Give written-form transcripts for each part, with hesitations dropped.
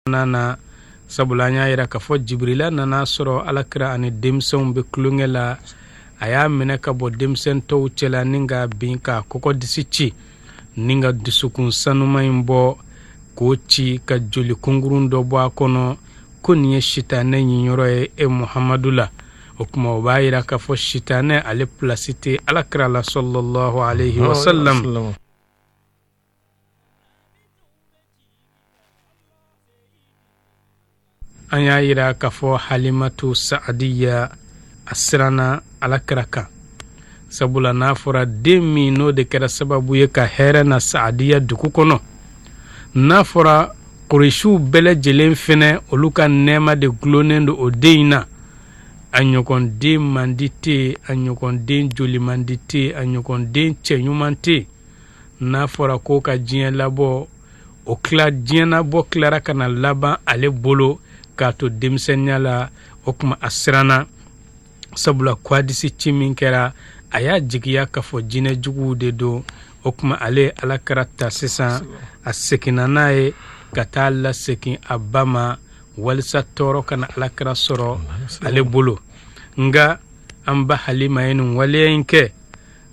nana sabula nya yira ka fo Jibrila nana soro alakira ani demsen be klungela aya mene ka bo demsen to cela ninga binka koko disici ninga dusukun sanuma imbo ko ci ka joli kungurun do bo akono koniye shitane nyinyoro e Muhammadula okuma bayira ka fo shitane ale placité alakira la sallallahu alayhi wa sallam anya yira ka fo Halimatu Saadiya asirana alakiraka sabula nafura demi no de kera sababu ye ka here na Saadiya duku kono nafura Qurayshu bele jelen fene oluka nema de glonendo o deina anyokon de mandite anyokon de joli mandite anyokon de chenyumante nafura ko ka jien labo o kla jiena bo klara kana laba ale bolo kato demsenyala okuma asirana sabula kwadisi chimin kera aya jigiya kafo jine jugu de do okuma ale alakarata sisan asekinanaye kata la sekin abama walisa toro kana alakara soro ale bolo nga amba Halima yenu waleyenke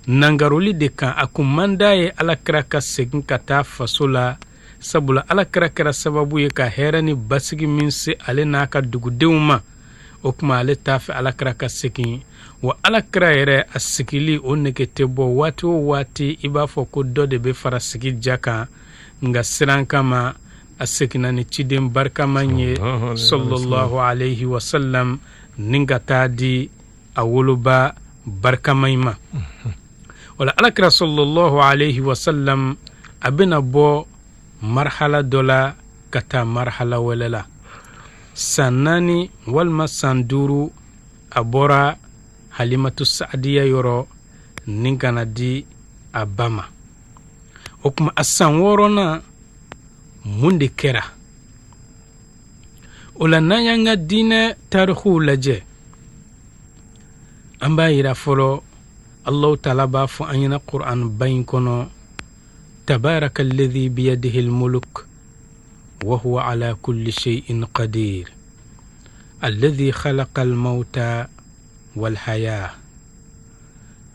nangaroli de kan akumanda ye alakara ka sekin kata fasola sabula alakara kera sababu ye ka herani basigi minse ale naka dugudeuma okuma ale tafe alakara ka sekin wa alakara yere asikili oneke tebo wati o wati iba fo ko do de be fara sigi jaka nga siran kama asekina ni cidem barka manye sallallahu alayhi wa sallam ninga tadi awoluba barka mayma wala alakara sallallahu alayhi wa sallam abina bo marhala dola kata marhala welela sanani walma sanduru abora Halimatu Saadiya yoro ningana di abama okuma asan worona munde kera ola nanyanga dine tarikhu laje amba yira folo Allah ta'ala ba fu anyina Qur'an bayin kono تبارك الذي بيده الملك وهو على كل شيء قدير الذي خلق الموت والحياة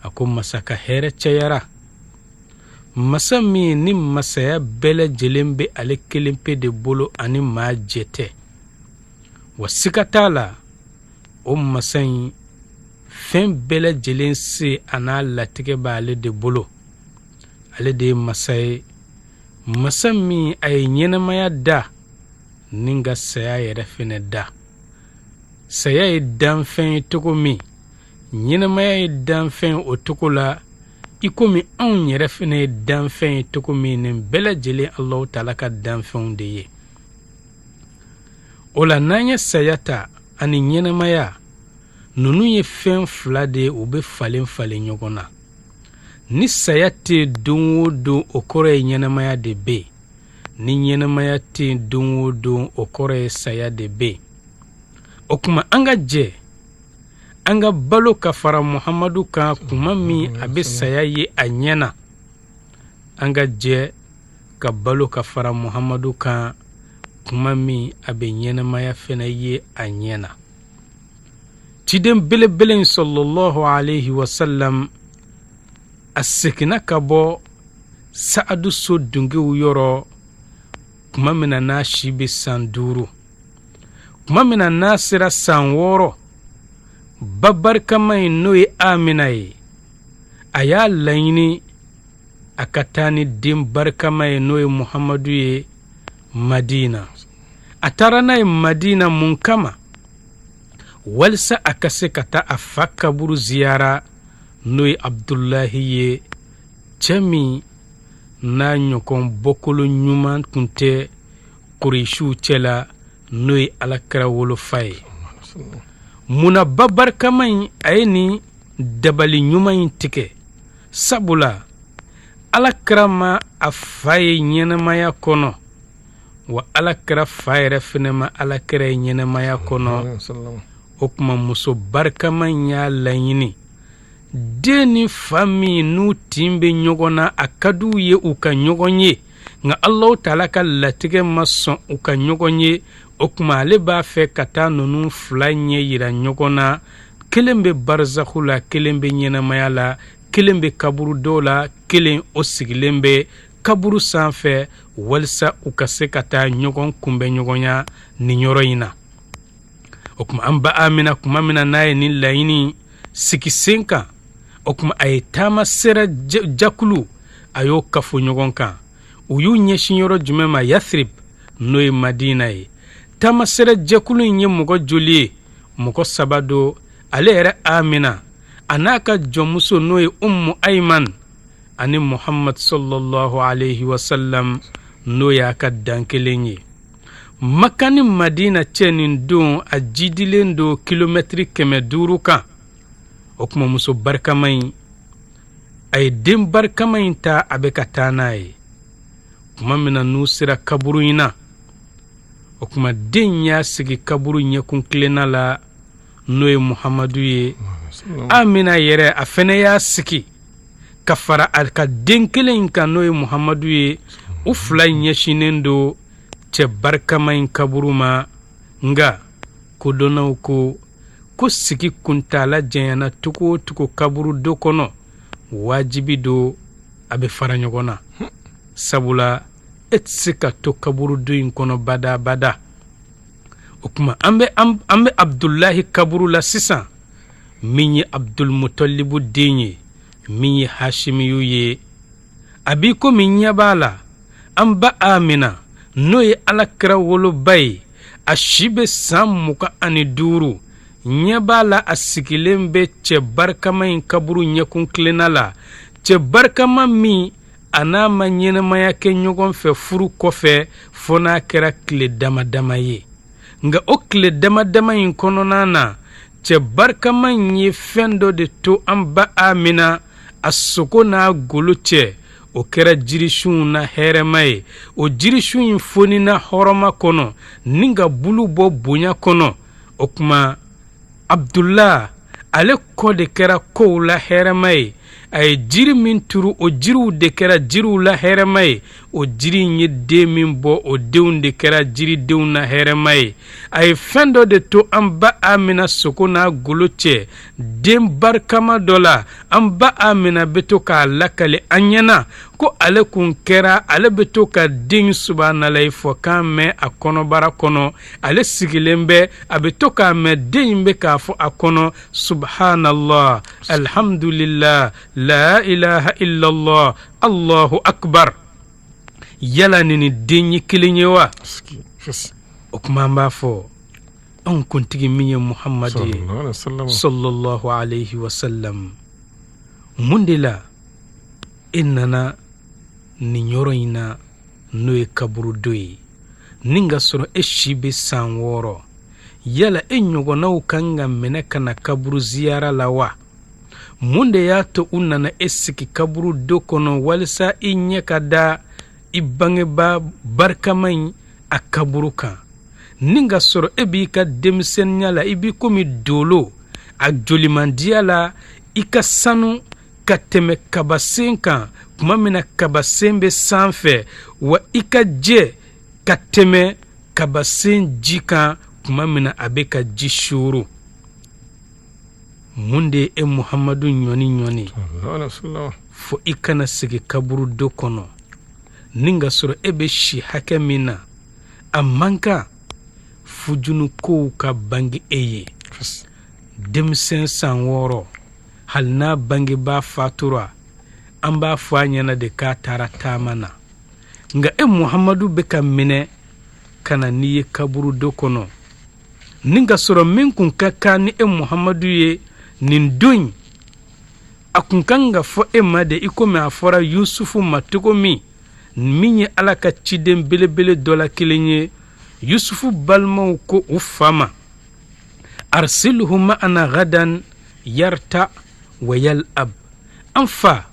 أكون مساك هيرة يرى مسامي نم مسايا بلا جلم بي عليك كلم بي دي بولو أني ما جيتي وسكتالا مسايا فين بلا جلن سي أنا لاتك بالي دي بولو ale de masami ay nyenamaya da ninga saya yere fene da saya dan fen tokomi nyenamaya dan fen otokola ikomi on yere fene dan fen tokomi nen bela jele Allah taala ka dan fen de ye ola nanya sayata ani nyenamaya nunu ye fen flade ube falen nyogona ni sayate dunwo don okore nyenamaya de be ni nyenamaya te dunwo don okore saya de be okuma anga je anga balo kafara Muhammadu ka kuma mi abe saya ye anyana anga je ka balo kafara Muhammadu ka kuma mi abe nyenamaya fena ye anyana tidem bele sallallahu alayhi wa sallam asekina kabo Saadu so dunge uyoro kuma mina na shibe sanduru kuma mina na sira sanworo babbar kamai noye aminaye aya layini akatani dim barkamai noye Muhammadu ye Madina atarana Madina munkama walsa akase kata afaka buru ziyara noy Abdullahi ye chami na nyokon bokolo nyuman kunte Qurayshu chela noy alakra wolo fay muna babar kamay ayni dabali nyuman tike sabula alakra ma afay nyena maya kono wa alakra fayre finema alakra nyena maya kono okuma muso barkama nya layini deni fami nu timbe nyogona akadu ye uka nyogonye nga Allah ta'ala ka latigɛ ma sɔn u ka ɲɔgɔn ye o kuma ale b'a fɛ ka taa ninnu fila ɲɛ yira ɲɔgɔn na kelen bɛ barzakhu la kelen bɛ ɲɛnamaya la kelen bɛ kaburu dɔw la kelen o sigilen bɛ kaburu sanfɛ walisa u ka se ka taa ɲɔgɔn kunbɛ ɲɔgɔnya nin yɔrɔ in na o kuma an ba Amina kuma min na n'a ye nin laɲini sigi sen kan o kuma a ye taama sera jakulu a y'o kafo ɲɔgɔn kan u y'u ɲɛsin yɔrɔ jumɛn ma Yathrib n'o ye Madina ye taama sera jakulu in ye mɔgɔ joli ye mɔgɔ 3 don ale yɛrɛ Amina a n'a ka jɔnmuso n'o ye Ummu Ayman ani Muhammad sallallahu alayhi wa sallam n'o y'a ka dan kelen ye Makka ni Madina cɛ nin don a jidilen do kilomɛtiri 500 kan o kuma muso barikama in a ye den barikama in ta a bɛ ka taa n'a ye kuma min na n'u sera kaburu in na o kuma den y'a sigi kaburu ɲɛkun kilenna la n'o ye Muhamadu ye Amina yɛrɛ a fɛnɛ y'a sigi ka fara a ka den kelen in kan n'o ye Muhamadu ye u fila ɲɛsinen do cɛ barikama in kaburu ma nga kodɔnnaw ko sigi kuntala janyana togo togo kaburu do kɔnɔ wajibi do a bɛ fara ɲɔgɔn na sabula e tɛ se ka to kaburu do in kɔnɔ bada o kuma an bɛ Abdullahi kaburu la sisan min ye Abdulmutalibu den ye min ye Hashimiyu ye a b'i komi ɲɛ b'a la an ba Amina n'o ye Alakira woloba ye a si bɛ san 25 ɲɛ b'a la a sigilen bɛ cɛ barikama in kaburu ɲɛkun kilenna la cɛ barikama min a n'a ma ɲɛnamaya kɛ ɲɔgɔn fɛ furu kɔfɛ fo n'a kɛra tile damadama ye nga o tile damadama in kɔnɔna na cɛ barikama in ye fɛn dɔ de to an ba Amina a sogo n'a golo cɛ o kɛra jirisunw na hɛrɛma ye o jirisun in fonina hɔrɔma kɔnɔ ni ka bulu bɔ bonya kɔnɔ o kuma Abdullah ale kɔ de kɛra kow la hɛrɛma ye a ye jiri min turu o jiriw de kɛra jiriw la hɛrɛma ye o jiri in ye den min bɔ o denw de kɛra jiridenw na hɛrɛma ye a ye fɛn dɔ de to an ba Amina sogo n'a golo cɛ den barikama dɔ la an ba Amina bɛ to k'a lakale an ɲɛna ko ale kun kɛra ale bɛ to ka den subhanalahi fɔ k'an mɛn a kɔnɔbara kɔnɔ ale sigilen bɛ a bɛ to k'a mɛn den in bɛ k'a fɔ a kɔnɔ subhanallah alhamdulillah la ilaha illallah allahu akbar yala ni den ye kelen ye wa o kuma an b'a fɔ anw kuntigi min ye Muhammad ye sallallahu alayhi wa sallam mun de la e nana nin yɔrɔ in na n'o ye kaburu do ye ni ka sɔrɔ e si bɛ san 6 yala e ɲɔgɔnnaw kan ka minɛ ka na kaburu ziyara la wa mun de y'a to u nana e sigi kaburu do kɔnɔ walisa i ɲɛ ka da i bangeba barikama in a kaburu kan ni ka sɔrɔ e b'i ka denmisɛnniya la i b'i komi dolo a jolimandiya la i ka sanu ka tɛmɛ kabasen kan kuma min na kabasen bɛ sanfɛ wa i ka jɛ ka tɛmɛ kabasen ji kan kuma min na a bɛ ka ji shuru mun de e Muhammadu ɲɔni fo i kana sigi kaburu do kɔnɔ ni ka sɔrɔ e bɛ si hakɛ min na a man kan fujunu kow ka bange e ye denmisɛn san 6 hali n'a bangebaa fatura an b'a fɔ a ɲɛna de k'a taara taama na nka e Muhammadu bɛ ka minɛ ka na n'i ye kaburu do kɔnɔ ni ka sɔrɔ min kun ka kan ni e Muhammadu ye nin don a kun kan ka fɔ e ma de i komi a fɔra Yusufu ma cogo min ye Ala ka ciden belebele dɔ la kelen ye Yusufu balimaw ko u fa ma arsilhu ma'ana gadan yarta wa yal'ab an fa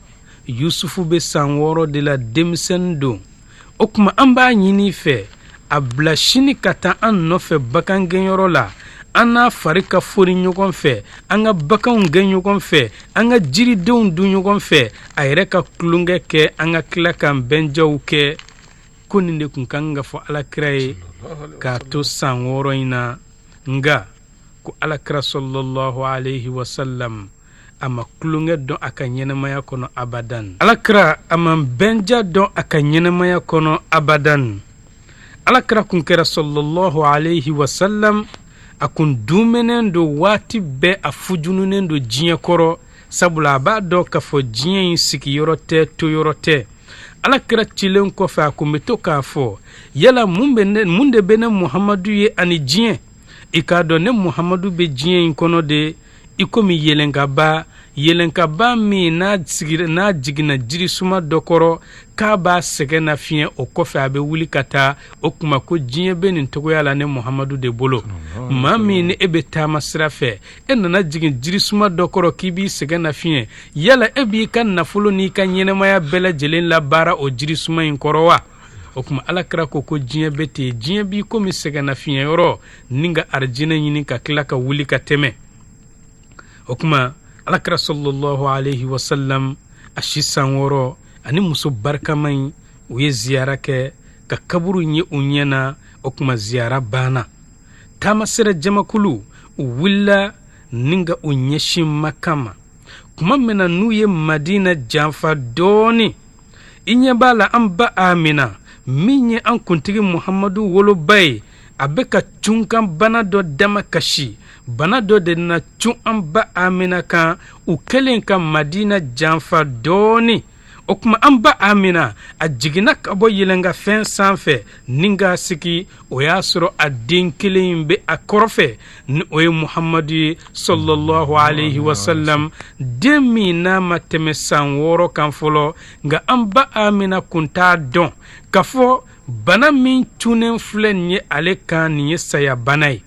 Yusufu bɛ san 6 de la denmisɛnnin don o kuma an b'a ɲini fɛ a bila sini ka taa an nɔfɛ bakangɛnyɔrɔ la an n'a fari ka fori ɲɔgɔn fɛ an ka bakanw gɛn ɲɔgɔn fɛ an ka jiridenw dun ɲɔgɔn fɛ a yɛrɛ ka tulonkɛ kɛ an ka tila ka bɛnjaw kɛ ko nin de kun kan ka fɔ alakira ye k'a to san 6 in na nga ko alakira sallallahu alaihi wasallam a ma kulonkɛ dɔn a ka ɲɛnamaya kɔnɔ abadan. Alakira a ma bɛnja dɔn a ka ɲɛnamaya kɔnɔ abadan. Alakira kun kɛra sallallahu alaihi wasallam a kun dumenen do waati bɛɛ a fujununen do diɲɛ kɔrɔ sabula a b'a dɔn k'a fɔ diɲɛ in sigiyɔrɔ tɛ toyɔrɔ tɛ. Alakira cilen kɔfɛ a kun bɛ to k'a fɔ yala mun de bɛ ne Muhamadu ye ani diɲɛ. I k'a dɔn ne Muhamadu bɛ diɲɛ in kɔnɔ de i komi yelenkaba min n'a jiginna jirisuma dɔ kɔrɔ k'a b'a sɛgɛn na fiɲɛ o kɔfɛ a bɛ wuli ka taa o kuma ko diɲɛ bɛ nin togoya la ne Muhamadu de bolo. Maa min ni e bɛ taama sira fɛ e nana jigin jirisuma dɔ kɔrɔ k'i b'i sɛgɛn na fiɲɛ yala e b'i ka nafolo n'i ka ɲɛnɛmaya bɛɛ lajɛlen labaara o jirisuma in kɔrɔ wa? O kuma alakira ko diɲɛ bɛ ten diɲɛ b'i komi sɛgɛn na fiɲɛ yɔrɔ ni ka arijinɛ ɲini ka tila ka wuli ka tɛmɛ. O kuma alakira sallallahu alaihi wasallam a si san 6 ani muso barikama in u ye ziyara kɛ ka kaburu ye u ɲɛna. O kuma ziyara banna taamasira jamakulu u wulila ni ka u ɲɛsin Maka ma. Kuma min na n'u ye Madina janfa dɔɔni i ɲɛ b'a la an ba Amina min ye an kuntigi Muhamadu woloba ye a bɛ ka cunkan bana dɔ dama kasi. Bana dɔ de na cun an ba Amina kan u kɛlen ka Madina janfa dɔɔni. O kuma an ba Amina a jiginna ka bɔ yelengafɛn sanfɛ ni ka sigi o y'a sɔrɔ a den kelen in bɛ a kɔrɔfɛ ni o ye Muhamadu ye sallallahu alaihi wasallam den min n'a ma tɛmɛ san 6 kan fɔlɔ nka an ba Amina kun t'a dɔn k'a fɔ bana min cunnen filɛ nin ye ale kan nin ye saya bana ye.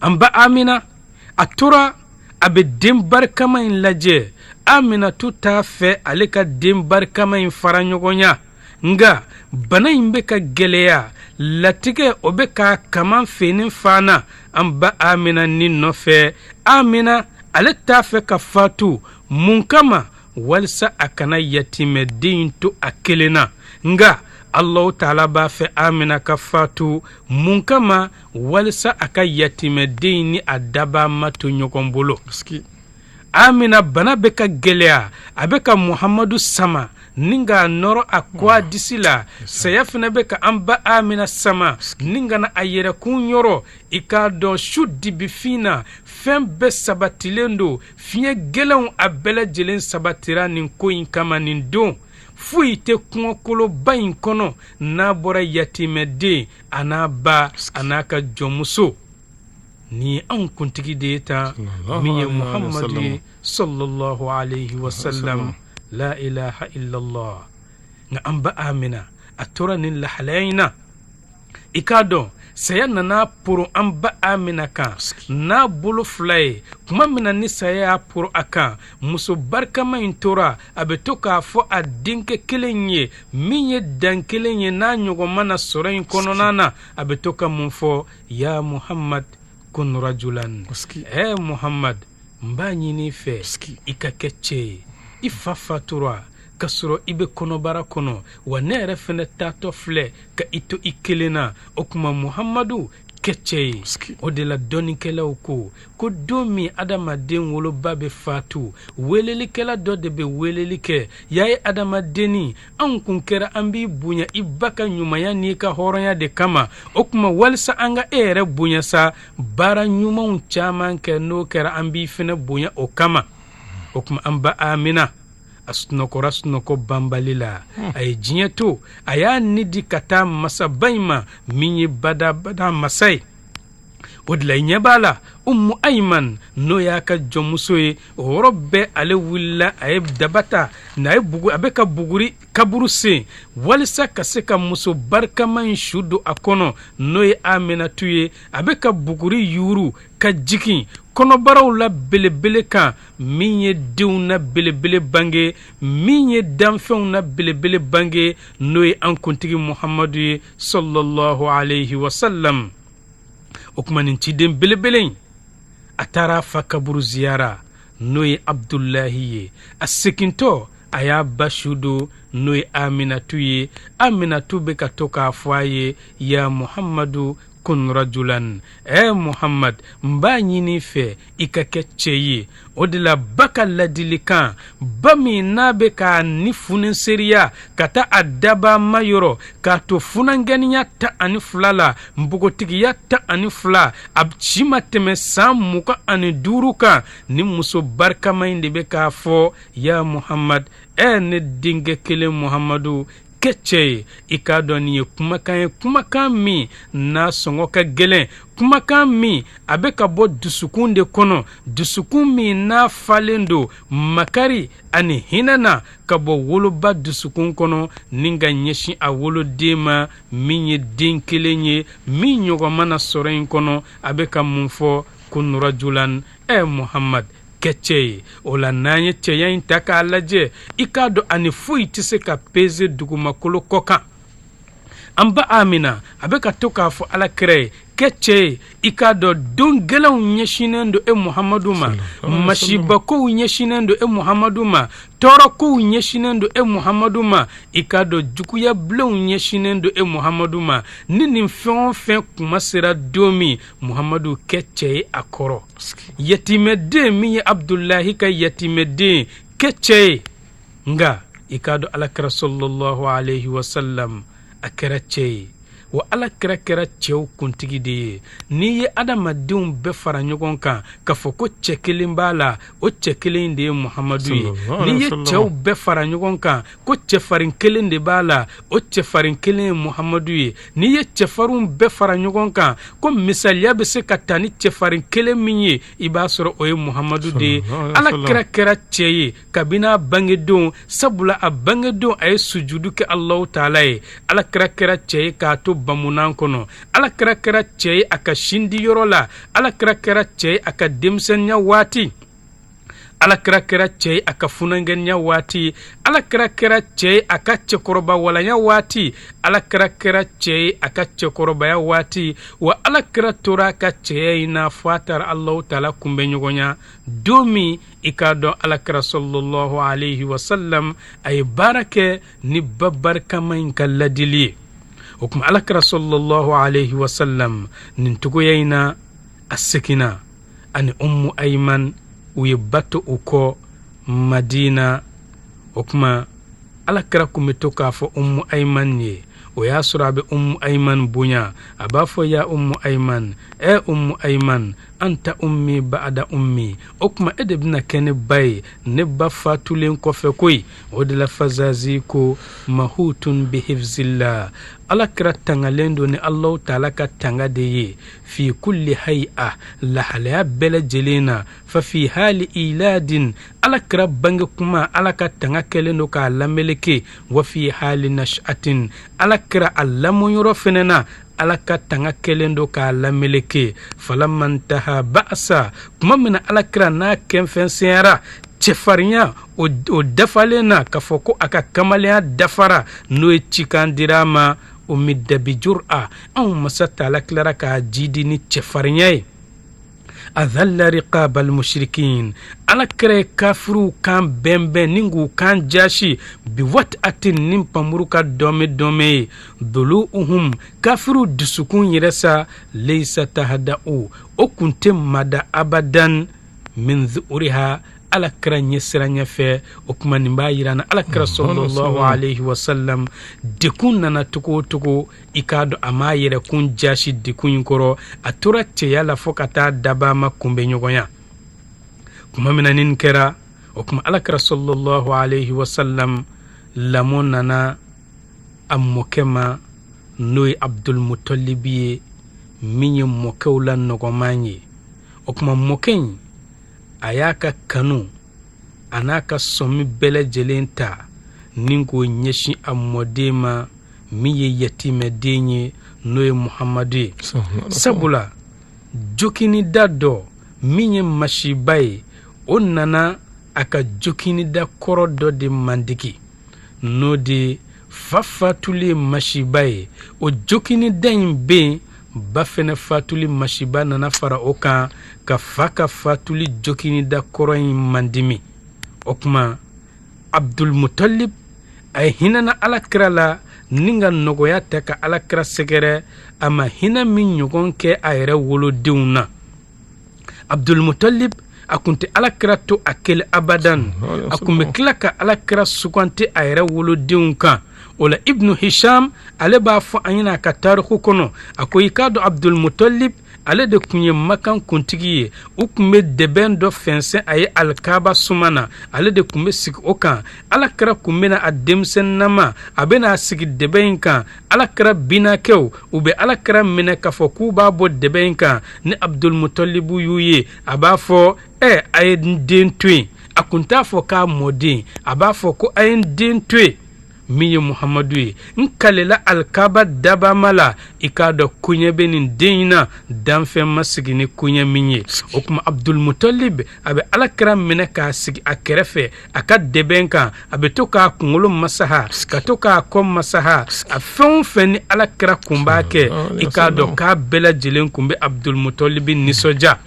An ba Amina a tora a bɛ den barikama in lajɛ. Aminatu t'a fɛ ale ka den barikama in fara ɲɔgɔnya nga bana in bɛ ka gɛlɛya latigɛ o bɛ ka kaman feni fana an ba Amina ni nɔfɛ. Amina ale t'a fɛ ka fatu mun kama walisa a kana yatimɛden to a kelen na nga Allah Ta'ala b'a fɛ Amina ka fatu mun kama walisa a ka yatimɛden ni a daba ma to ɲɔgɔn bolo. Amina bana bɛ ka gɛlɛya a bɛ ka Muhamadu sama ni ka nɔrɔ a kɔ a disi la saya fana bɛ ka an ba Amina sama ni ka na a yɛrɛkun yɔrɔ i k'a dɔn su dibifin na fɛn bɛɛ sabatilen don fiɲɛ gɛlɛnw a bɛɛ lajɛlen sabatira nin ko in kama nin don. Foyi tɛ kɔngɔkoloba in kɔnɔ n'a bɔra yatimɛden a n'a ba a n'a ka jɔnmuso. Ni an kuntigi de ye ta min ye Muhamadu ye sallallahu alaihi wasallam la ilaha illallah. Nka an ba Amina a tora nin lahalaya in na i k'a dɔn saya nana poro an ba Amina kan n'a bolo 2 ye kuma min na ni saya y'a poro a kan muso barikama in tora a bɛ to k'a fɔ a denkɛ kelen ye min ye dan kelen ye n'a ɲɔgɔn mana sɔrɔ in kɔnɔna na a bɛ to ka mun fɔ ya Muhammad kun rajulan. Muhammad n b'a ɲini fɛ i ka kɛ cɛ ye i fa fatura ka sɔrɔ i bɛ kɔnɔbara kɔnɔ wa ne yɛrɛ fɛnɛ taatɔ filɛ ka i to i kelen na. O kuma Muhammadu kɛ cɛ ye. O de la dɔnnikɛlaw ko don min adamaden woloba bɛ fatu welelikɛla dɔ de bɛ weleli kɛ y'a ye adamadenni an kun kɛra an b'i bonya i ba ka ɲumanya n'i ka hɔrɔnya de kama. O kuma walisa an ka e yɛrɛ bonya sa baara ɲumanw caman kɛ n'o kɛra an b'i fɛnɛ bonya o kama. O kuma an ba Amina a sunɔgɔ banbali la a ye diɲɛ to a y'a nidi ka taa masaba in ma min ye bada masa ye. O de la i ɲɛ b'a la Ummu Ayman n'o y'a ka jɔnmuso ye o yɔrɔ bɛɛ ale wulila a ye dabata n'a ye a bɛ ka buguri kaburu sen walisa ka se ka muso barikama in su don a kɔnɔ n'o ye Aminatu ye a bɛ ka buguri yuuru ka jigin kɔnɔbaraw la belebele kan min ye denw na belebele bange min ye danfɛnw na belebele bange n'o ye an kuntigi Muhamadu ye sallallahu alaihi wasallam. O kuma nin ciden belebele in a taara fa kaburu ziyara n'o ye Abdullahi ye a segintɔ a y'a ba su don n'o ye Aminatu ye. Aminatu bɛ ka to k'a fɔ a ye ya Muhamadu kun rajulan, Muhammad n b'a ɲini fɛ i ka kɛ cɛ ye. O de la ba ka ladilikan, ba min n'a bɛ ka ni funiseriya ka taa a dabama yɔrɔ k'a to funangɛniya 12 la, npogotigiya 12, a si ma tɛmɛ san 25 kan, ni muso barikama in de bɛ k'a fɔ ya Muhammad, ne denkɛ kelen Muhammadu, kɛ cɛ ye. I k'a dɔn nin ye kumakan ye, kumakan min n'a sɔngɔ ka gɛlɛn, kumakan min a bɛ ka bɔ dusukun de kɔnɔ, dusukun min n'a falen don makari ani hinɛ na ka bɔ woloba dusukun kɔnɔ, ni ka ɲɛsin a woloden ma min ye den kelen ye, min ɲɔgɔn mana sɔrɔ in kɔnɔ. A bɛ ka mun fɔ? kun rajulan, Muhammad, kɛ cɛ ye. O la n'an ye cɛya in ta k'a lajɛ, i k'a dɔn ani foyi tɛ se ka peze dugumakolo kɔ kan. An ba Amina a bɛ ka to k'a fɔ Alakira ye, kɛ cɛ ye. I k'a dɔn don gɛlɛnw ɲɛsinnen don Muhamadu ma, masibakow ɲɛsinnen don Muhamadu ma, tɔɔrɔkow ɲɛsinnen don Muhamadu ma. I k'a dɔn juguya bilenw ɲɛsinnen don Muhamadu ma. Ni nin fɛn o fɛn kuma sera don min, Muhamadu kɛ cɛ ye a kɔrɔ. Yatimɛden min ye Abdulahi ka yatimɛden, kɛ cɛ ye. Nka i k'a dɔn Alakira sallallahu alaihi wasallam a kɛra cɛ ye. Wa Alakira kɛra cɛw kuntigi de ye. N'i ye adamadenw bɛɛ fara ɲɔgɔn kan k'a fɔ ko cɛ kelen b'a la, o cɛ kelen de ye Muhamadu ye. N'i ye cɛw bɛɛ fara ɲɔgɔn kan ko cɛfarin kelen de b'a la, o cɛfarin kelen ye Muhamadu ye. N'i ye cɛfarinw bɛɛ fara ɲɔgɔn kan ko misaliya bɛ se ka taa ni cɛfarin kelen min ye, i b'a sɔrɔ o ye Muhamadu de ye. Alakira kɛra cɛ ye kabini a bangedon, sabula a bangedon a ye sujudu kɛ Alahu Taala ye. Alakira kɛra cɛ ye k'a to bamunan kɔnɔ. Alakira kɛra cɛ ye a ka sindiyɔrɔ la. Alakira kɛra cɛ ye a ka denmisɛnniya waati. Alakira kɛra cɛ ye a ka funangɛniya waati. Alakira kɛra cɛ ye a ka cɛkɔrɔba walanya waati. Alakira kɛra cɛ ye a ka cɛkɔrɔbaya waati. Wa Alakira tora a ka cɛya in na fɔ a taara Alahu Taala kunbɛ ɲɔgɔnya. Don min i k'a dɔn Alakira sallallahu alaihi wasallam a ye baara kɛ ni ba barikama in ka ladili ye. O kuma Alakira sallallahu alaihi wasallam nin togoya in na a seginna ani Ummu Ayman, u ye bato u kɔ Madina. O kuma Alakira kun bɛ to k'a fɔ Ummu Ayman ye. O y'a sɔrɔ a bɛ Ummu Ayman bonya. A b'a fɔ ya Ummu Ayman, Ummu Ayman, anta ummi ba'da ummi. O kuma e de bɛna kɛ ne ba ye ne ba fatulen kɔfɛ koyi. O de la Fazazi ko mahutun bihifzillah. Alakira tangalen don ni Alahu Taala ka tanga de ye. Fi kulli hay'a, lahalaya bɛɛ lajɛlen na. Fa fi hali iladin, Alakira bange kuma Ala ka tanga kɛlen don k'a lameleke. Wa fi hali nash'atin, Alakira a lamɔyɔrɔ fɛnɛ na Ala ka tanga kɛlen don k'a lameleke. Falamman taha ba'asa, kuma min na Alakira n'a kɛnfɛnsɛnyara cɛfarinya o dafalen na k'a fɔ ko a ka kamalenya dafara, n'o ye cikan dir'a ma. O middabi jur'a, anw masa Taala tilara k'a jidi ni cɛfarinya ye. Adhalla riqabal mushrikin, Alakira ye kafiruw kan bɛnbɛn ni k'u kan jasi bi wat'atin ni panmuru ka dɔmɛ ye. Dulu'uhum, kafiruw dusukun yɛrɛ sa, laysa tahda'u, o kun tɛ mada abadan min dhu'riha, Alakira ɲɛ sira ɲɛfɛ. O kuma nin b'a yira na Alakira sallallahu alaihi wasallam dekun nana togo o togo, i k'a dɔn a m'a yɛrɛ kun jasi dekun in kɔrɔ. A tora cɛya la fɔ ka taa daba ma kunbɛ ɲɔgɔnya. Kuma min na nin kɛra, o kuma Alakira sallallahu alaihi wasallam lamɔ nana a mɔkɛ ma, n'o ye Abdulmutalibi ye, min ye mɔkɛw la nɔgɔman ye. O kuma mɔkɛ in a y'a ka kanu a n'a ka sɔmi bɛɛ lajɛlen ta ni k'o ɲɛsin a mɔden ma min ye yatimɛden ye, n'o ye Muhamadu ye. Sabula jokinida dɔ min ye masiba ye, o nana a ka jokinida kɔrɔ dɔ de mandigi, n'o de fa fatuli masiba ye. O jokinida in bɛ yen, ba fɛnɛ fatuli masiba nana fara o kan ka fa ka fatuli jokinida kɔrɔ in mandimi. O kuma Abdul Muttalib ay hinana alakira la ninga nogoya tɛ ka alakira sɛgɛrɛ a ma hina min ɲɔgɔn kɛ a yɛrɛ wolodenw na. Abdul Muttalib a kun tɛ alakira to a kelen abadan, a kun bɛ tila ka alakira sugante a yɛrɛ wolodenw kan. O la Ibnu Hisham ale b'a fɔ an ɲɛna a ka tariku kɔnɔ, a ko i k'a dɔn Abdul Muttalib ale de kun ye Makan kuntigi ye. U kun bɛ dɛbɛn dɔ fɛnsɛn a ye Alkaaba suma na, ale de kun bɛ sigi o kan. Alakira kun bɛna a denmisɛnninama a bɛna a sigi dɛbɛn in kan. Alakira binakɛw u bɛ alakira minɛ k'a fɔ k'u b'a bɔ dɛbɛn in kan. Ni Abdul Muttalib y'u ye a b'a fɔ a ye n den to yen. A kun t'a fɔ k'a mɔden, a b'a fɔ ko a ye n den to yen. Min ye Muhammadu ye n kalela Alkaaba dabama la, i k'a dɔn koɲɛ bɛ nin den in na, danfɛn ma sigi ni koɲɛ min ye. O tuma Abdul Muttalib a bɛ alakira minɛ k'a sigi a kɛrɛfɛ a ka dɛbɛn kan, a bɛ to k'a kunkolo masaha ka to k'a kɔ masaha, a fɛn o fɛn ni alakira kun b'a kɛ i k'a dɔn k'a bɛɛ lajɛlen kun bɛ Abdul Muttalib nisɔndiya.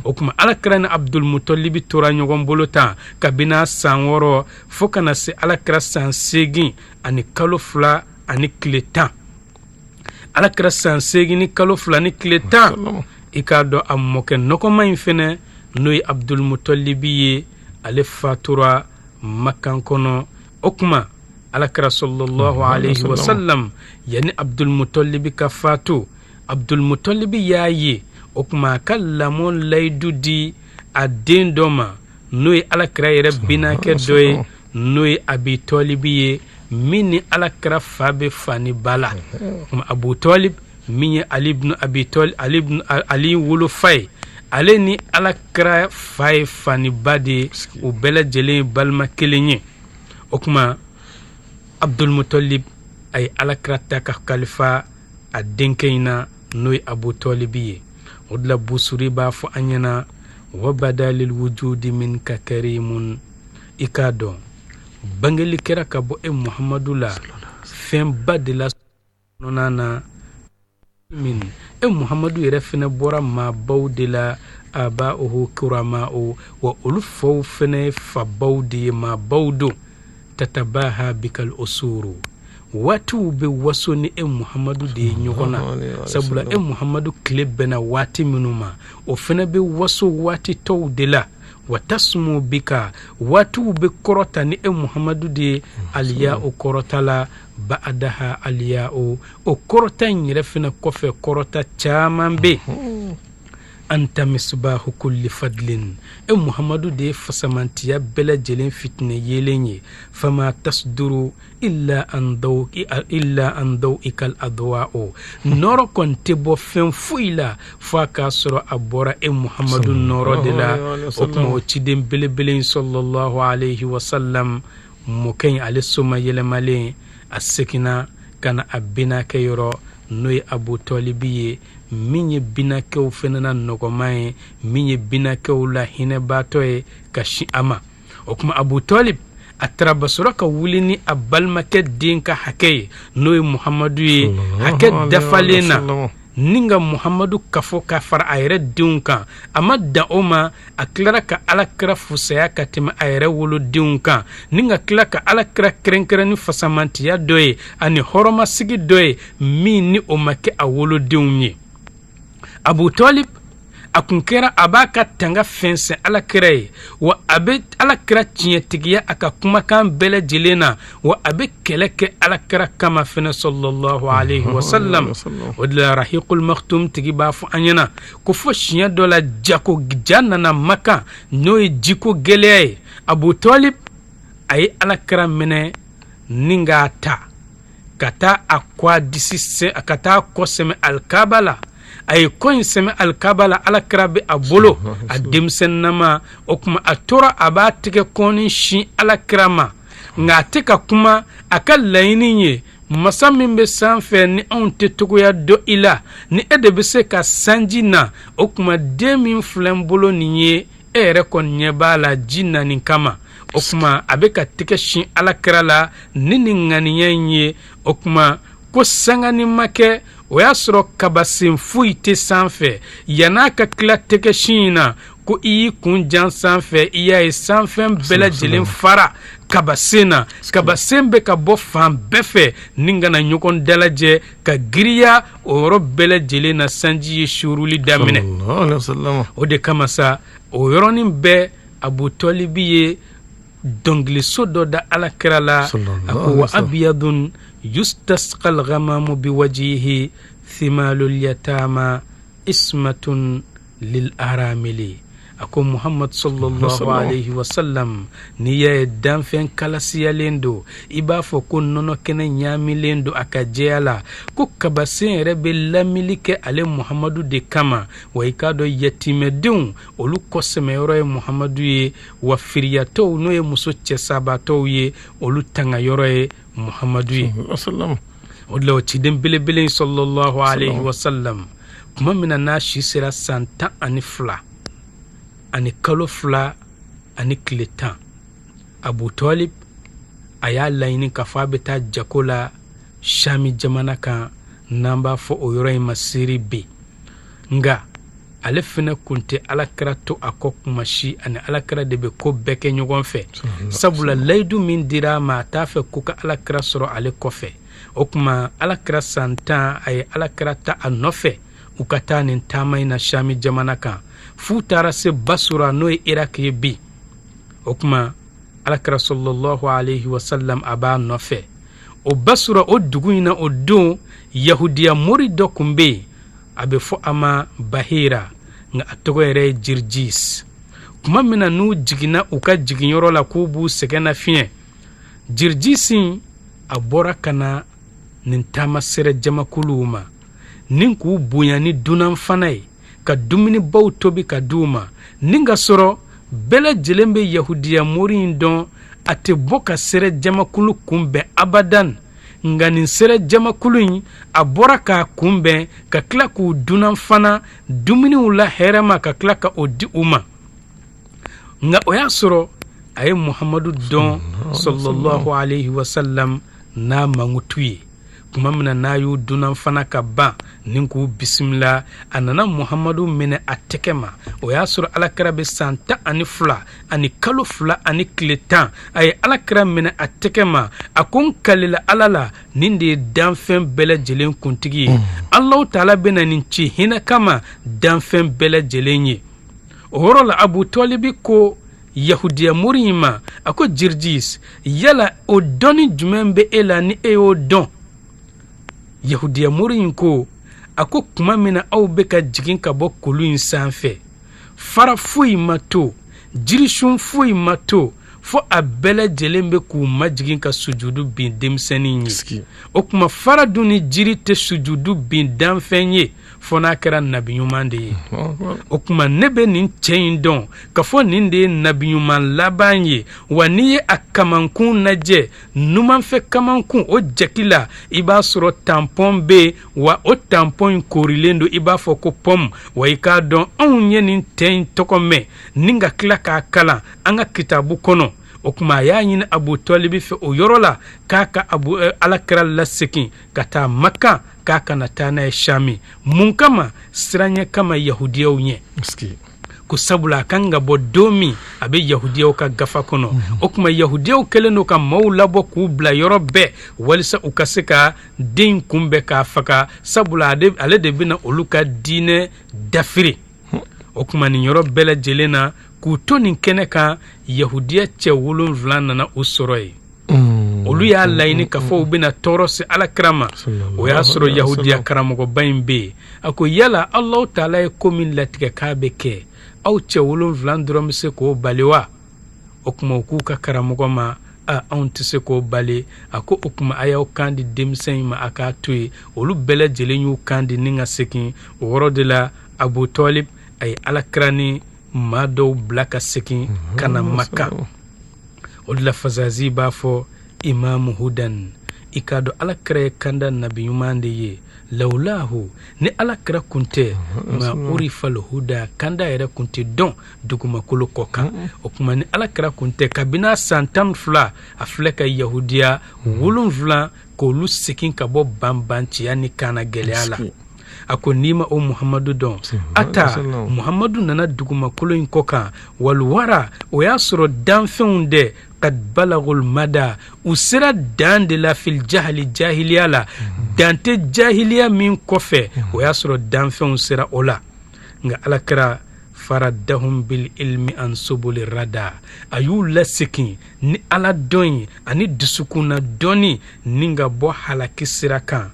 O tuma alakira ni Abdul Muttalib tora ɲɔgɔn bolo tan kabini san 6 fo kana se alakira san 8 ani kalo 2 ani tile 10. Alakira san 8 ni kalo 2 ni tile 10 i k'a dɔn a mɔkɛ nɔgɔma in fɛnɛ n'o ye Abdul Muttalib ye, ale fatura Makan kɔnɔ. O tuma alakira sallallahu alaihi wa sallam yani Abdul Muttalib ka fatu, Abdul Muttalib y'a ye. O tuma a ka lamɔ layidu di a den dɔ ma n'o ye alakira yɛrɛ binakɛ dɔ ye, n'o ye Abi Talib ye, min ni alakira fa bɛ fani ba la. Abu Talib min ye Ali ibn Abi Talib, Ali wolofa ye, ale ni alakira fa ye fani ba de ye, u bɛɛ lajɛlen ye balima kelen ye. O tuma Abdul Muttalib a ye alakira ta ka kalifa a denkɛ in na n'o ye Abu Talib ye. O de la Busiri b'a fɔ an ɲɛna wa bada lil wujudi minka karimun, i k'a dɔn bangeli kɛra ka bɔ Muhammadu la fɛnba de la kɔnɔna na min Muhammadu yɛrɛ fɛnɛ bɔra maabaw de la, aba'uhu kurama'u, wa olu faw fɛnɛ fabaw de ye, maabaw don. Tatabaha bikal usuru, waatiw bɛ waso ni Muhammadu de ye ɲɔgɔn na, sabula Muhammadu tile bɛnna waati minnu ma o fɛnɛ bɛ waso waati tɔw de la. Wa tasmu bika, waatiw bɛ kɔrɔta ni Muhammadu de ye, aliya'u kɔrɔta la, ba'adaha aliya'u, o kɔrɔta in yɛrɛ fɛnɛ kɔfɛ kɔrɔta caman bɛ. Anta misbahu kulli fadlin, Muhammadu de ye fasamantiya bɛɛ lajɛlen fitinɛ yelen ye. Fama tasduru illa an daw'ikal adwa'u, nɔrɔ kɔni tɛ bɔ fɛn foyi la fo a k'a sɔrɔ a bɔra Muhammadu nɔrɔ de la. O tuma o ciden belebele sallallahu alaihi wa sallam mɔkɛ in ale soma yɛlɛmalen a seginna ka na a binakɛ yɔrɔ n'o ye Abu Talib ye, min ye binakɛw fɛnɛ na nɔgɔma ye, min ye binakɛw la hinɛbaatɔ ye ka sin a ma. O tuma Abu Talib a taara basɔrɔ ka wuli ni a balimakɛ den ka hakɛ ye n'o ye Muhammadu ye, hakɛ dafalen na ni ka Muhammadu kafɔ ka fara a yɛrɛ denw kan. A ma dan o ma, a tilara ka alakira fusaya ka tɛmɛ a yɛrɛ wolodenw kan, ni ka tila ka alakira kɛrɛnkɛrɛn ni fasamantiya dɔ ye ani hɔrɔmasigi dɔ ye min ni o ma kɛ a wolodenw ye. Abu Talib a kun kɛra a b'a ka tanga fɛnsɛn alakira ye, wa a bɛ alakira tiɲɛtigiya a ka kumakan bɛɛ lajɛlen na, wa a bɛ kɛlɛ kɛ alakira kama fɛnɛ sallallahu alaihi wa sallam. O de la Rahiqul Maktum tigi b'a fɔ an ɲɛna ko fo siɲɛ dɔ la ja nana Makan n'o ye jiko gɛlɛya ye. Abu Talib a ye alakira minɛ ni k'a ta ka taa a kɔ sɛmɛ Alkaaba la. A ye kɔ in sɛmɛ Alkaaba la, alakira bɛ a bolo a denmisɛnninama. O tuma a tora a b'a tigɛ kɔni sin alakira ma, nka a tɛ ka kuma. A ka laɲini ye masa min bɛ sanfɛ ni anw tɛ togoya dɔ i la, ni e de bɛ se ka sanji na, o tuma den min filɛ n bolo nin ye, e yɛrɛ kɔni ɲɛ b'a la ji nani kama. O tuma a bɛ ka tigɛ sin alakira la ni nin ŋaniya in ye. O tuma ko sangani ma kɛ, o y'a sɔrɔ kabasen foyi tɛ sanfɛ, yan'a ka tila tɛgɛsin in na ko i y'i kun jan sanfɛ, i y'a ye sanfɛn bɛɛ lajɛlen fara kabasena kabasen bɛ ka bɔ fan bɛɛ fɛ ni kana ɲɔgɔn dalajɛ ka giriya o yɔrɔ bɛɛ lajɛlen na sanji ye suruli daminɛ o de kama sa o yɔrɔnin bɛɛ Abu Talibi ye dɔnkiliso dɔ da Alakira la a ko wa abyadun yustasqal ghamamu biwajhihi thimalul yatama ismatun lil aramili ako Muhammad sallallahu alayhi wa sallam ni ye danfɛn kalasiyalen do i b'a fɔ ko nɔnɔ kɛnɛ ɲaamilen do a ka jɛya la ko kabasen yɛrɛ bɛ lamili kɛ ale Muhammadu de kama wa i k'a dɔn yatimɛdenw olu kɔsɛmɛyɔrɔ ye Muhammadu ye wa firiyatɔw n'o ye muso cɛsabatɔw ye olu tangayɔrɔ ye Muhammadu ye o de la o ciden belebele sallallahu alayhi wa sallam kuma min na n'a si sera san 12 ani kalo 2 ani tile 10 Abu Talib a y'a laɲini k'a fɔ a bɛ taa jako la Shami jamana kan n'an b'a fɔ o yɔrɔ in ma Siri bi nga ale fana kun tɛ Alakira to a kɔ kuma si ani Alakira de bɛ ko bɛɛ kɛ ɲɔgɔn fɛ sabula layidu min dira ma a t'a fɛ ko ka Alakira sɔrɔ ale kɔfɛ o kuma Alakira san 10 a ye Alakira ta a nɔfɛ u ka taa nin taama in na Shami jamana kan fu taara se Basura n'o ye Iraki ye bi o kuma Alakira sallallahu alayhi wa sallam a b'a nɔfɛ o Basura o dugu in na o don Yahudiya mori dɔ kun bɛ yen a bɛ fɔ a ma Bahira nga a tɔgɔ yɛrɛ ye Jirjis kuma min na n'u jiginna u ka jiginyɔrɔ la k'u b'u sɛgɛn nafiɲɛ Jirjis a bɔra ka na nin taama sera jamakuluw ma nin k'u bonya ni dunan fana ye ka dumuni baw tobi ka d'u ma nin ka sɔrɔ bɛɛ lajɛlen bɛ Yahudiya mori in dɔn a tɛ bɔ ka sera jamakulu kunbɛn abadan nga nin sera jamakulu in a bɔra k'a kunbɛn ka tila k'u dunan fana dumuniw la hɛrɛma ka tila ka o di u ma nga o y'a sɔrɔ a ye Muhammadu dɔn sallallahu alayhi wa sallam n'a mankutu ye kuma min na n'a y'u dunan fana ka ban nin k'u bisimila a nana Muhammadu minɛ a tɛgɛ ma o y'a sɔrɔ Alakira bɛ san 12 ani kalo 2 ani tile 10 a ye Alakira minɛ a tɛgɛ ma a ko n kalila Ala la nin de ye danfɛn bɛɛ lajɛlen kuntigi ye Alahu Taala bɛna nin ci hinɛ kama danfɛn bɛɛ lajɛlen ye o yɔrɔ la Abu Talibi ko Yahudiya mori in ma a ko Jirjis yala o dɔnni jumɛn bɛ e la ni e y'o dɔn Yahudiya mori in ko a ko kuma min na aw bɛ ka jigin ka bɔ kulu in sanfɛ fara foyi ma to jirisun foyi ma to fo a bɛɛ lajɛlen bɛ k'u majigin ka sujudu bin denmisɛnnin ye o kuma fara dun ni jiri tɛ sujudu bin danfɛn ye fo n'a kɛra nabi ɲuman de ye o kuma ne bɛ nin cɛ in dɔn ka fɔ nin de ye nabi ɲuman laban ye wa n'i ye a kamankun lajɛ numanfɛ kamankun o jaki la i b'a sɔrɔ tampɔn bɛ yen wa o tampɔn in korilen don i b'a fɔ ko pɔmu wa i k'a dɔn anw ye nin tɛ in tɔgɔ mɛn ni ka tila k'a kalan an ka kitabu kɔnɔ o kuma a y'a ɲini Abu Talibi fɛ o yɔrɔ la k'a ka Alakira lasegin ka taa Maka k'a kana taa n'a ye Shami mun kama siranɲɛ kama Yahudiyaw ɲɛ ko sabula a kan ka bɔ don min a bɛ Yahudiyaw ka gafa kɔnɔ o kuma Yahudiyaw kɛlen don ka maaw labɔ k'u bila yɔrɔ bɛɛ walisa u ka se ka den kunbɛn k'a faga sabula ale de bɛna olu ka diinɛ dafiri o kuma nin yɔrɔ bɛɛ lajɛlen na k'u to nin kɛnɛ kan Yahudiya cɛ 7 nana u sɔrɔ ye olu y'a laɲini k'a fɔ u bɛna tɔɔrɔ se Alakira ma o y'a sɔrɔ Yahudiya karamɔgɔba in bɛ yen a ko yala Alahu Taala ye ko min latigɛ k'a bɛ kɛ aw cɛ 7 dɔrɔn bɛ se k'o bali wa o kuma u k'u ka karamɔgɔ ma anw tɛ se k'o bali a ko o kuma a y'aw kan di denmisɛn in ma a k'a to yen olu bɛɛ lajɛlen y'u kan di ni ka segin o yɔrɔ de la Abu Talib a ye Alakira ni maa dɔw bila ka segin ka na Maka o de la Fazazi b'a fɔ Imamu Hudan i k'a dɔn Alakira ye kanda nabi ɲuman de ye lawlahu ni Alakira kun tɛ ma urifal huda kanda yɛrɛ kun tɛ dɔn dugumakolo kɔ kan o kuma ni Alakira kun tɛ kabini san 12 a filɛ ka Yahudiya 7 k'olu segin ka bɔ banbanciya ni kana gɛlɛya la ako nima o Muhammadu don ata Muhammadu nana dugumakolo in kɔ kan walwara o y'a sɔrɔ danfɛnw dɛ qad balagul mada u sera dan de la fil jahiliya la dante jahiliya min kɔfɛ o y'a sɔrɔ danfɛnw sera o la nga alakira faradahum bil ilmi an subuli rada ayu lasiki ni ala dɔn ani dusukuna dɔni ninga bɔ halaki sira kan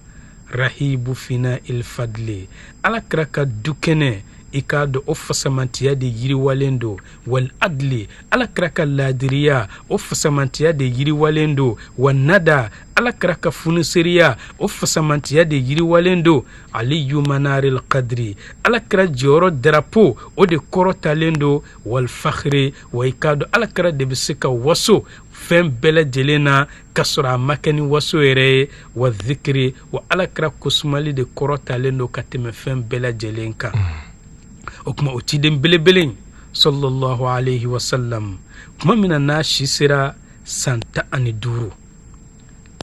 rahibu fina il fadli alakira ka dukɛnɛ i k'a dɔn o fasamantiya de yiriwalen do wal adli alakira ka ladiriya o fasamantiya de yiriwalen do wa nada alakira ka funiseriya o fasamantiya de yiriwalen do aliyu manaril qadri alakira jɔyɔrɔ darapo o de kɔrɔtalen do wal fakhri wa i k'a dɔn alakira de bɛ se ka waso fɛn bɛɛ lajɛlen na ka sɔrɔ a ma kɛ ni waso yɛrɛ ye wa zikiri wa alakira kosumali de kɔrɔtalen do ka tɛmɛ fɛn bɛɛ lajɛlen kan o kuma o ciden belebele sallallahu alaihi wasallam kuma mina n'a si sera san 15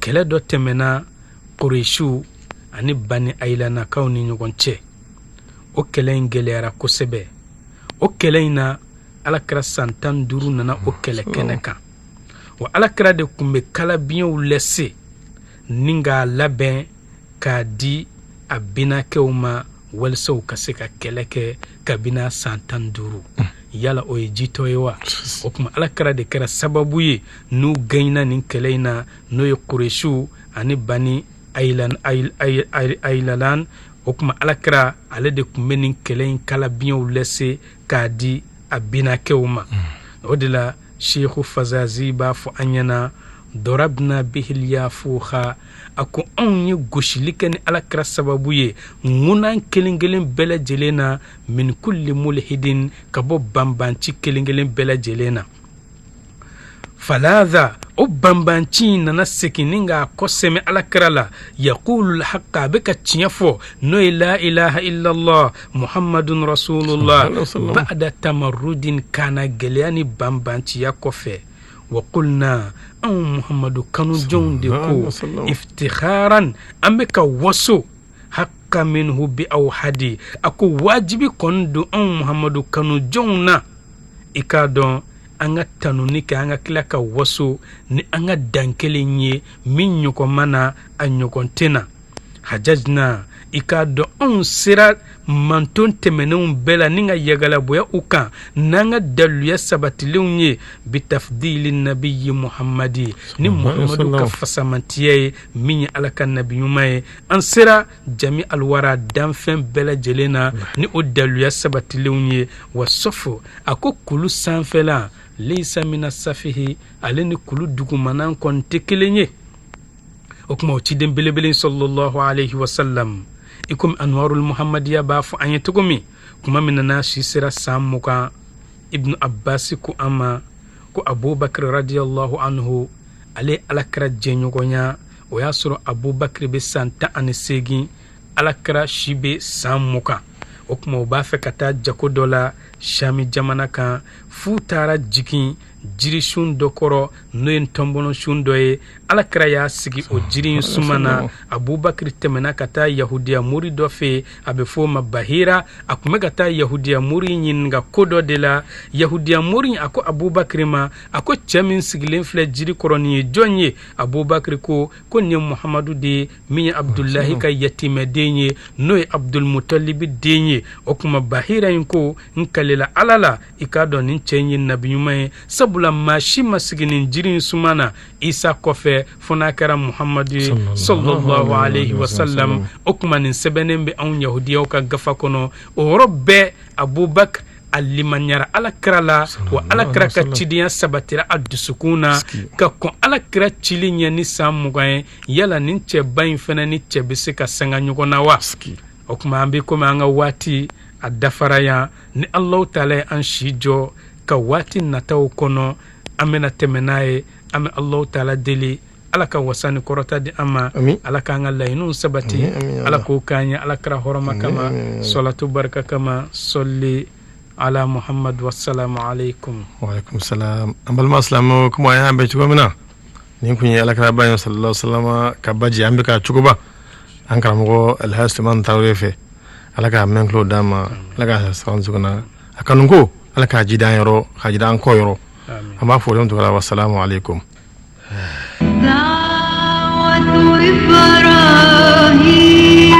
kɛlɛ dɔ tɛmɛna Qurayshiw ani Bani Aylanakaw ni ɲɔgɔn cɛ o kɛlɛ in gɛlɛyara kosɛbɛ o kɛlɛ in na alakira san 15 nana o kɛlɛ kɛnɛ kan wa alakira de kun bɛ kalabiɲɛw lɛse ni k'a labɛn k'a di a binakɛw ma walisa u ka se ka kɛlɛ kɛ kabina san 15 yala o ye jitɔ ye wa o kuma alakira de kɛra sababu ye n'u gɛnna nin kɛlɛ in na n'o ye Qurayshiw ani Bani Aylan o kuma alakira ale de kun bɛ nin kɛlɛ in kalabiɲɛw lɛse k'a di a binakɛw ma o de la Sheikhu Fazazi b'a fɔ an ɲɛna dorabna bihil yafuha ako anw ye gosili kɛ ni alakira sababu ye ŋunan kelen kelen bɛɛ lajɛlen na min kulli mulhidin ka bɔ banbanci kelen kelen bɛɛ lajɛlen na falaza o banbanci nana segin ni k'a kɔsɛmɛ alakira la yaqulu lhaqa a bɛ ka tiɲɛ fɔ n'o ye la ilaha illallah muhammadun rasulullah ba'da tamarrudin kana gɛlɛya ni banbanciya kɔfɛ wa qulna an Muhammadu kanu jɔnw de ko iftikharan an bɛ ka waso haqqa minhu bi awhadi a ko wajibi kɔni don an Muhammadu kanu jɔnw na i k'a dɔn an ka tanuni kɛ an ka tila ka waso ni an ka dan kelen ye min ɲɔgɔn mana a ɲɔgɔn tɛna hajajna i k'a dɔn anw sera manton tɛmɛnenw bɛɛ la ni ka yagalaboya u kan n'an ka daluya sabatilenw ye bitafdili nabiyi muhamadi ni muhamadu ka fasamantiya ye min ye ala ka nabi ɲuman ye an sera jami alwara danfɛn bɛɛ lajɛlen na ni o daluya sabatilenw ye wa sɔfo a ko kulu sanfɛla leisa mina safihi ale ni kulu dugumanan kɔni tɛ kelen ye o kuma o ciden belebele sallallahu alaihi wasallam ikum anwarul muhammadiya b'a fɔ an ye cogo min kuma min nana si sera san 20 ibnu abbas ko an ma ko abubakar radiyallahu anhu ale alakira jɛɲɔgɔnya o y'a sɔrɔ abubakar bɛ san 18 alakira si bɛ san 20 o kuma o b'a fɛ ka taa jako dɔ la Shami jamana kan fu taara jigin jiri sun dɔ kɔrɔ n'o ye tɔnbɔnɔ sun dɔ ye alakira y'a sigi o jiri in suma na abubakar tɛmɛna ka taa yahudiya muri dɔ fɛ a bɛ fɔ o ma bahira a tun bɛ ka taa yahudiya muri ɲininka ko dɔ de la yahudiya muri a ko abubakar ma a ko cɛ min sigilen filɛ jiri kɔrɔ nin ye jɔn ye abubakar ko nin ye muhamadu de ye min ye abdulahi ka yatimɛden ye n'o ye abdulmutalibi den ye o kuma bahira in ko n kalela ala la i k'a dɔn nin cɛ in ye nabi ɲuman ye sabula maa si ma sigi nin jiri in suma na isa kɔfɛ fo n'a kɛra muhamadu ye sallallahu alaihi wasallam o kuma nin sɛbɛnnen bɛ anw yahudiyaw ka gafa kɔnɔ o yɔrɔ bɛɛ abubakar a limanyara alakira la wa alakira ka cidenya sabatira a dusukun na ka kɔn alakira cili ɲɛ ni san 20 ye yala nin cɛba in fana ni cɛ bɛ se ka sanga ɲɔgɔn na wa o kuma an bɛ komi an ka waati a dafara yan ni Allahu taala ye an si jɔ ka waati nataw kɔnɔ an bɛna tɛmɛ n'a ye an bɛ Allahu taala deli ala ka wasa ni kɔrɔta di an ma ala k'an ka laɲiniw sabati ala k'o k'an ye alakira hɔrɔma kama salatu barika kama sɔli ala muhammad wassalamu alaikum wa alaikum salam an balima silamɛw kuma an y'a bɛ cogo min na nin kun ye alakira ba ye sallallahu alaihi wasallam ka baji an bɛ ka cogo ba an karamɔgɔ alhaji suleiman tarawele fɛ ala ka men klo dama ala ka san sugana akanungo ala ka jidan yoro ka jidan ko yoro amma fo don to wa assalamu alaikum دعوة إبراهيم